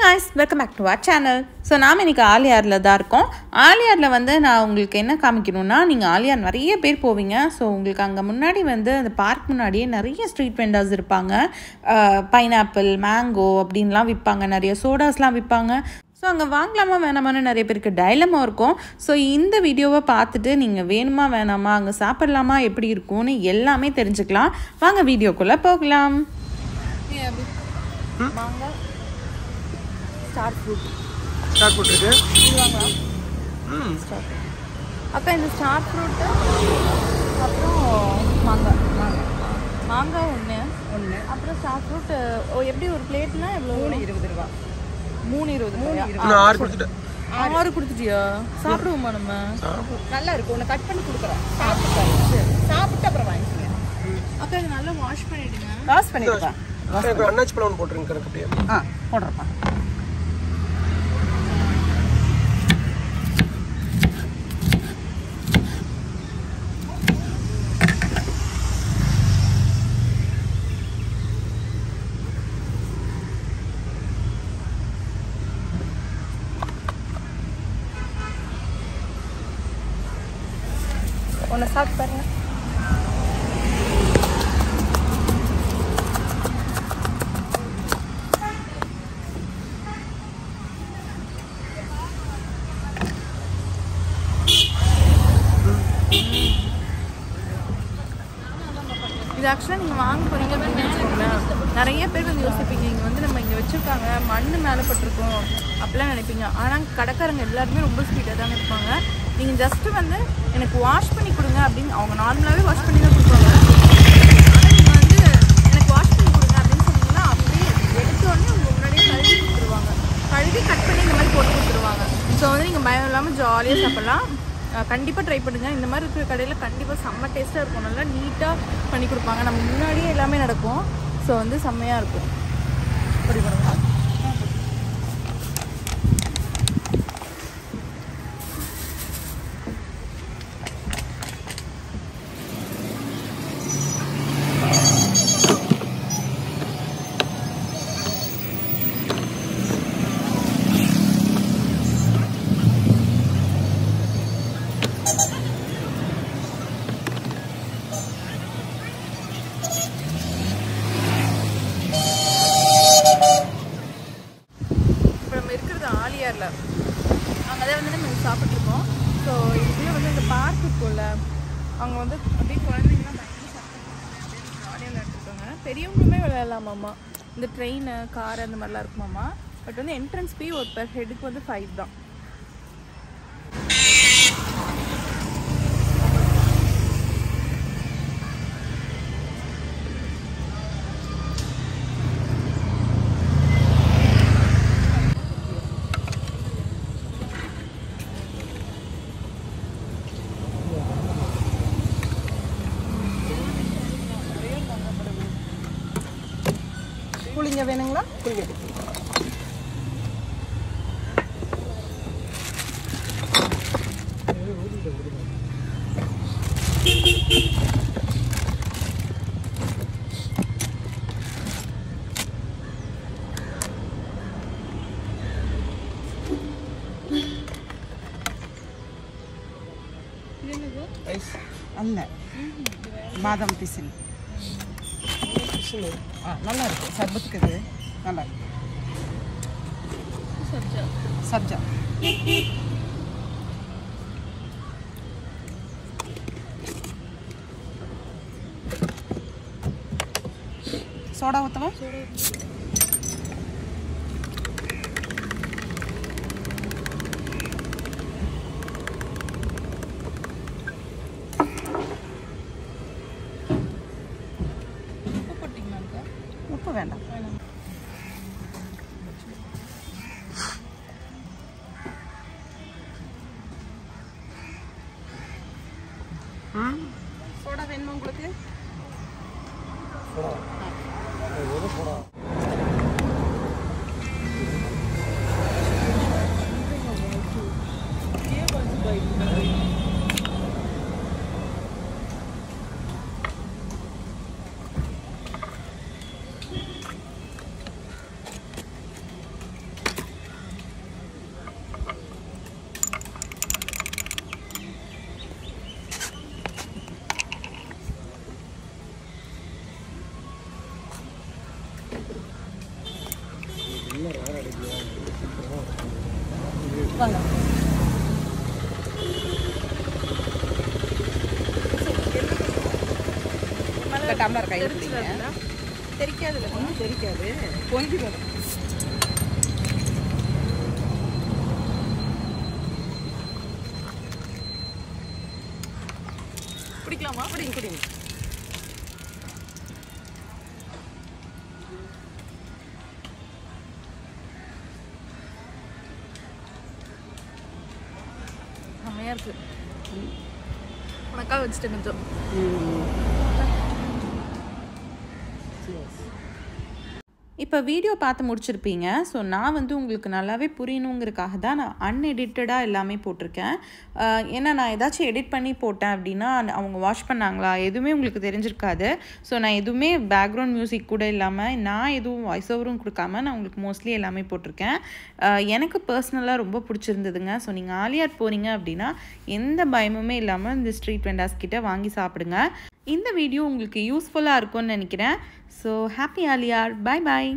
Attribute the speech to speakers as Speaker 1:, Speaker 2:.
Speaker 1: guys, welcome back to our channel. So நாம இன்னைக்கு ஆலியார்ல தான் இருக்கோம். ஆலியார்ல வந்து நான் உங்களுக்கு என்ன காமிக்கணும்னா, நீங்க ஆலியார் நிறைய பேர் போவீங்க. ஸோ உங்களுக்கு அங்கே முன்னாடி வந்து அந்த பார்க் முன்னாடியே நிறைய ஸ்ட்ரீட் வெண்டர்ஸ் இருப்பாங்க. பைனாப்பிள், மேங்கோ அப்படின்லாம் விற்பாங்க, நிறைய சோடாஸ்லாம் விற்பாங்க. ஸோ அங்கே வாங்கலாமா வேணாமான்னு நிறைய பேருக்கு டைலமா இருக்கும். ஸோ இந்த வீடியோவை பார்த்துட்டு நீங்கள் வேணுமா வேணாமா, அங்கே சாப்பிடலாமா, எப்படி இருக்கும்னு எல்லாமே தெரிஞ்சுக்கலாம். வாங்க வீடியோக்குள்ளே போகலாம். ஸ்டார் ஃப்ரூட்
Speaker 2: இருக்கு.
Speaker 1: அக்கா இந்த ஸ்டார் ஃப்ரூட்டு அப்புறம் மாங்காய் ஒன்று அப்புறம் ஸ்டார் ஃப்ரூட்டு எப்படி ஒரு பிளேட்னா எவ்வளோ? 3.20 ரூபா. 3.20 6 கொடுத்துட்டியா? சாப்பிடுவோமா நம்ம?
Speaker 2: நல்லா இருக்கு. உன்னை கட் பண்ணி கொடுக்குறேன். சாப்பிட்டு அப்புறம் வாங்கிக்கோங்க.
Speaker 1: அக்கா இது நல்லா வாஷ் பண்ணிடுங்க.
Speaker 2: வாஷ் பண்ணிடுப்பா. அண்ணாச்சி பழம் போட்டுருங்க கரெக்ட் அப்படியே. போடுறப்பா.
Speaker 1: ஒன்று சாப்பிட்டு பாருங்க. இது ஆக்சுவலாக நீங்கள் வாங்க போகிறீங்க அப்படின்னு வச்சுக்கோங்களேன், நிறைய பேர் வந்து யோசிப்பீங்க இங்கே வந்து நம்ம இங்கே வச்சுருக்காங்க மண் மேலே பட்டிருக்கோம் அப்படிலாம் நினைப்பீங்க. ஆனால் கடைக்காரங்க எல்லாருமே ரொம்ப ஸ்பீடாக தானே இருப்பாங்க. நீங்கள் ஜஸ்ட்டு வந்து எனக்கு வாஷ் பண்ணி கொடுங்க அப்படின்னு, அவங்க நார்மலாகவே வாஷ் பண்ணி தான் கொடுப்பாங்க. ஆனால் நீங்கள் வந்து எனக்கு வாஷ் பண்ணி கொடுங்க அப்படின்னு சொன்னீங்கன்னா அப்படியே எடுத்தோடனே உங்கள் முன்னாடியே கழுவி கொடுத்துருவாங்க. கழுவி கட் பண்ணி இந்த மாதிரி போட்டு கொடுத்துருவாங்க. ஸோ வந்து நீங்கள் பயம் இல்லாமல் ஜாலியாக சாப்பிட்லாம். கண்டிப்பாக ட்ரை பண்ணுங்கள். இந்த மாதிரி இருக்கிற கடையில் கண்டிப்பாக செம்ம டேஸ்ட்டாக இருக்கும். நல்லா நீட்டாக பண்ணி கொடுப்பாங்க. நம்ம முன்னாடியே எல்லாமே நடக்கும். ஸோ வந்து செம்மையாக இருக்கும். அப்படி பண்ணுங்க. அங்கே தான் வந்து நம்ம சாப்பிட்ருக்கோம். ஸோ இதுலேயே வந்து இந்த பார்க் இருக்கும்ல, அவங்க வந்து அப்படியே குழந்தைங்கலாம் பயங்கர சாப்பிட்டு ஜாலியாக விளையாட்டுருக்காங்க. பெரியவங்களுமே விளையாடலாமாம்மா. இந்த ட்ரெயின், கார் அந்த மாதிரிலாம் இருக்குமாம்மா. பட் வந்து என்ட்ரன்ஸ் ஃபீ ஒரு பெர் ஹெட்டுக்கு வந்து 5 தான்.
Speaker 2: கூலிங்க வேணுங்களா? கூலிங்க. அல்ல, பாதாம் பிசின். நல்லா இருக்கு. சர்பத்துக்கு இது நல்லா இருக்கு. சப்ஜா சோடா ஊற்றவா? உப்பு வேண்டாம். சோடா வேணுமா உங்களுக்கு? வாங்க டம்ளர் கையில் பிடிங்க.
Speaker 1: தெரிக்காது இல்லை
Speaker 2: ஒன்றும் தெரிக்காது, பொங்கி வரும்.
Speaker 1: பிடிக்கலாமா?
Speaker 2: பிடிங்க பிடிங்க.
Speaker 1: செம்மையாக இருக்கு. உனக்காக வச்சுட்டு கொஞ்சம்
Speaker 3: இப்போ வீடியோ பார்த்து முடிச்சிருப்பீங்க. ஸோ நான் வந்து உங்களுக்கு நல்லாவே புரியணுங்கிறதுக்காக தான் நான் அன்எடிட்டடாக எல்லாமே போட்டிருக்கேன். ஏன்னா நான் ஏதாச்சும் எடிட் பண்ணி போட்டேன் அப்படின்னா அவங்க வாஷ் பண்ணாங்களா எதுவுமே உங்களுக்கு தெரிஞ்சிருக்காது. ஸோ நான் எதுவுமே பேக்ரவுண்ட் மியூசிக் கூட இல்லாமல் நான் எதுவும் வாய்ஸ் ஓவரும் கொடுக்காம நான் உங்களுக்கு மோஸ்ட்லி எல்லாமே போட்டிருக்கேன். எனக்கு பர்சனலாக ரொம்ப பிடிச்சிருந்ததுங்க. ஸோ நீங்கள் ஆலியாட் போகிறீங்க அப்படின்னா எந்த பயமுமே இல்லாமல் இந்த ஸ்ட்ரீட் வெண்டார்ஸ் கிட்ட வாங்கி சாப்பிடுங்க. இந்த வீடியோ உங்களுக்கு யூஸ்ஃபுல்லாக இருக்கும்னு நினைக்கிறேன். ஸோ ஹாப்பி ஆலியாட். பை பாய்.